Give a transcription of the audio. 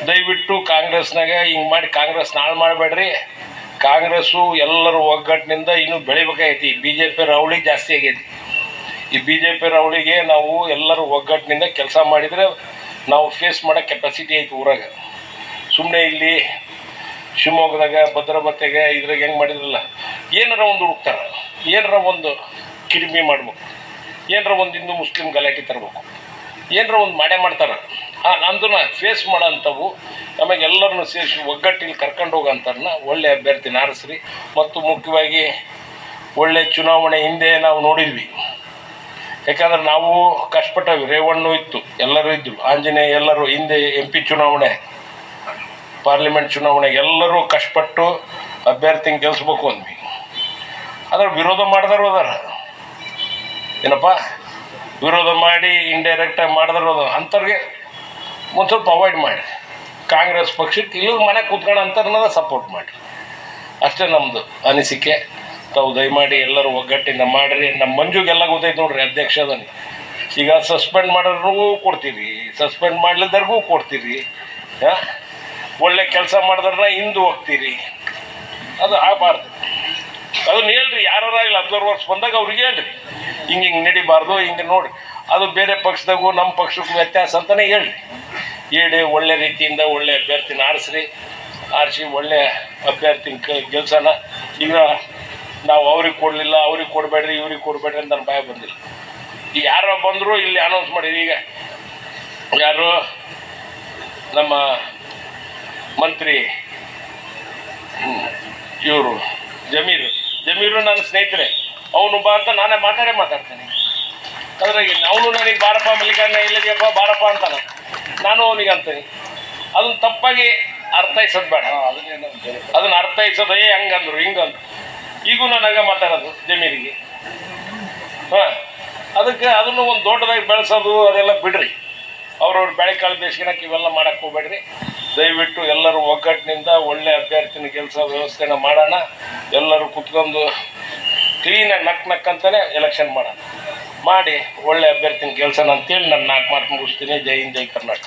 ದಯವಿಟ್ಟು ಕಾಂಗ್ರೆಸ್ನಾಗ ಹಿಂಗೆ ಮಾಡಿ ಕಾಂಗ್ರೆಸ್ ನಾಳು ಮಾಡಬೇಡ್ರಿ. ಕಾಂಗ್ರೆಸ್ಸು ಎಲ್ಲರೂ ಒಗ್ಗಟ್ಟಿನಿಂದ ಇನ್ನೂ ಬೆಳಿಬೇಕಾಗೈತಿ. ಬಿ ಜೆ ಪಿ ರವಳಿ ಜಾಸ್ತಿ ಆಗೈತಿ. ಈ ಬಿ ಜೆ ಪಿ ರವಳಿಗೆ ನಾವು ಎಲ್ಲರೂ ಒಗ್ಗಟ್ಟಿನಿಂದ ಕೆಲಸ ಮಾಡಿದರೆ ನಾವು ಫೇಸ್ ಮಾಡೋ ಕೆಪಾಸಿಟಿ ಐತಿ ಊರಾಗ. ಸುಮ್ಮನೆ ಇಲ್ಲಿ ಶಿವಮೊಗ್ಗದಾಗ ಭದ್ರಾವತಿಗೆ ಇದ್ರಾಗ ಹೆಂಗೆ ಮಾಡಿದ್ರಲ್ಲ, ಏನಾರ ಒಂದು ಹುಡುಕ್ತಾರೆ, ಏನಾರ ಒಂದು ಕಿರಿಮಿ ಮಾಡ್ಬೇಕು, ಏನಾರ ಒಂದು ಹಿಂದೂ ಮುಸ್ಲಿಂ ಗಲಾಟೆ ತರಬೇಕು, ಏನಾರ ಒಂದು ಮಾಡೇ ಮಾಡ್ತಾರೆ. ಅಂದನ್ನ ಫೇಸ್ ಮಾಡೋ ಅಂಥವು ನಮಗೆ ಎಲ್ಲರನ್ನು ಸೇರಿಸಿ ಒಗ್ಗಟ್ಟಿಲ್ಲಿ ಕರ್ಕೊಂಡು ಹೋಗೋಂಥವ್ರನ್ನ ಒಳ್ಳೆ ಅಭ್ಯರ್ಥಿನ ಆರಿಸ್ರಿ. ಮತ್ತು ಮುಖ್ಯವಾಗಿ ಒಳ್ಳೆ ಚುನಾವಣೆ ಹಿಂದೆ ನಾವು ನೋಡಿದ್ವಿ. ಯಾಕಂದ್ರೆ ನಾವು ಕಷ್ಟಪಟ್ಟವಿ. ರೇವಣ್ಣು ಇತ್ತು, ಎಲ್ಲರೂ ಇದ್ದರು, ಆಂಜನೇಯ ಎಲ್ಲರೂ ಹಿಂದೆ MP ಚುನಾವಣೆ, ಪಾರ್ಲಿಮೆಂಟ್ ಚುನಾವಣೆಗೆ ಎಲ್ಲರೂ ಕಷ್ಟಪಟ್ಟು ಅಭ್ಯರ್ಥಿನ ಗೆಲ್ಲಿಸ್ಬೇಕು ಅಂದ್ವಿ. ಅದ್ರ ವಿರೋಧ ಮಾಡಿದ್ರು ಅದಾರ, ಏನಪ್ಪ ವಿರೋಧ ಮಾಡಿ ಇಂಡೈರೆಕ್ಟಾಗಿ ಮಾಡಿದ್ರು ಅದ. ಅಂಥವ್ರಿಗೆ ಒಂದು ಸ್ವಲ್ಪ ಅವಾಯ್ಡ್ ಮಾಡಿ, ಕಾಂಗ್ರೆಸ್ ಪಕ್ಷಕ್ಕೆ ಇಲ್ಲದ ಮನೆ ಕೂತ್ಕೊಳ್ಳೋ ಅಂಥವ್ರನ್ನ ಸಪೋರ್ಟ್ ಮಾಡಿ. ಅಷ್ಟೇ ನಮ್ಮದು ಅನಿಸಿಕೆ. ತಾವು ದಯಮಾಡಿ ಎಲ್ಲರೂ ಒಗ್ಗಟ್ಟಿಂದ ಮಾಡಿರಿ. ನಮ್ಮ ಮಂಜುಗೆಲ್ಲ ಗೊತ್ತೈತೆ ನೋಡ್ರಿ, ಅಧ್ಯಕ್ಷ ಅದನ್ನು. ಈಗ ಸಸ್ಪೆಂಡ್ ಮಾಡೋರಿಗೂ ಕೊಡ್ತೀರಿ, ಸಸ್ಪೆಂಡ್ ಮಾಡ್ಲಿದ್ದವ್ರಿಗೂ ಕೊಡ್ತೀರಿ. ಒಳ್ಳೆ ಕೆಲಸ ಮಾಡಿದ್ರನ್ನ ಹಿಂದೆ ಹೋಗ್ತೀರಿ. ಅದು ಆಗಬಾರ್ದು. ಅದನ್ನ ಹೇಳ್ರಿ, ಯಾರಾಗಲಿ ಅಬ್ಸರ್ವರ್ಸ್ ಬಂದಾಗ ಅವ್ರಿಗೆ ಹೇಳ್ರಿ, ಹಿಂಗೆ ನಡಿಬಾರ್ದು, ಹಿಂಗೆ ನೋಡಿರಿ. ಅದು ಬೇರೆ ಪಕ್ಷದಾಗೂ ನಮ್ಮ ಪಕ್ಷಕ್ಕೂ ವ್ಯತ್ಯಾಸ ಅಂತಲೇ ಹೇಳ್ರಿ. ಹೇಳಿ ಒಳ್ಳೆ ರೀತಿಯಿಂದ ಒಳ್ಳೆ ಅಭ್ಯರ್ಥಿನ ಆರಿಸಿ ಒಳ್ಳೆ ಅಭ್ಯರ್ಥಿನ ಗೆಲ್ಸೋಣ. ಈಗ ನಾವು ಅವ್ರಿಗೆ ಕೊಡಲಿಲ್ಲ, ಅವ್ರಿಗೆ ಕೊಡಬೇಡ್ರಿ, ಇವ್ರಿಗೆ ಕೊಡಬೇಡ್ರಿ ಅಂತ ನನ್ನ ಭಯ ಬಂದಿಲ್ಲ. ಈಗ ಯಾರೋ ಬಂದರೂ ಇಲ್ಲಿ ಅನೌನ್ಸ್ ಮಾಡಿರಿ. ಈಗ ಯಾರು ನಮ್ಮ ಮಂತ್ರಿ ಇವರು ಜಮೀರು ನನ್ನ ಸ್ನೇಹಿತರೆ, ಅವನು ಬಾ ಅಂತ ನಾನೇ ಮಾತಾಡ್ತೇನೆ. ಅದ್ರಾಗ ಅವನು ನನಗೆ ಬಾರಪ್ಪ ಮಲ್ಲಿಕಾರ್ಜುನ ಇಲ್ಲದೆಯಪ್ಪ ಬಾರಪ್ಪ ಅಂತಾನೆ, ನಾನು ಅವನಿಗೆ ಅಂತೀನಿ. ಅದನ್ನು ತಪ್ಪಾಗಿ ಅರ್ಥೈಸೋದು ಬೇಡ. ಅದನ್ನು ಅರ್ಥೈಸೋದು ಹಂಗಂದ್ರು ಹಿಂಗಂದ್ರು. ಈಗೂ ನಾನು ಹಂಗೆ ಮಾತಾಡೋದು ಜಮೀರಿಗೆ. ಅದಕ್ಕೆ ಅದನ್ನು ಒಂದು ದೊಡ್ಡದಾಗಿ ಬೆಳೆಸೋದು ಅದೆಲ್ಲ ಬಿಡ್ರಿ. ಅವ್ರವ್ರ ಬೆಳೆಕಾಳು ಬೇಸಿಗೆನಕ್ಕೆ ಇವೆಲ್ಲ ಮಾಡೋಕ್ಕೆ ಹೋಗ್ಬೇಡ್ರಿ. ದಯವಿಟ್ಟು ಎಲ್ಲರೂ ಒಗ್ಗಟ್ಟಿನಿಂದ ಒಳ್ಳೆ ಅಭ್ಯರ್ಥಿನ ಗೆಲ್ಲಿಸೋ ವ್ಯವಸ್ಥೆನ ಮಾಡೋಣ. ಎಲ್ಲರೂ ಕುತ್ಕೊಂಡು ಕ್ಲೀನಾಗಿ ನಕ್ಕಂತಲೇ ಎಲೆಕ್ಷನ್ ಮಾಡೋಣ. ಮಾಡಿ ಒಳ್ಳೆ ಅಭ್ಯರ್ಥಿನ ಗೆಲ್ಸೋಣ ಅಂತೇಳಿ ನಾನು 4 ಮಾತು ಮುಗಿಸ್ತೀನಿ. ಜೈ ಹಿಂದ್, ಜೈ ಕರ್ನಾಟಕ.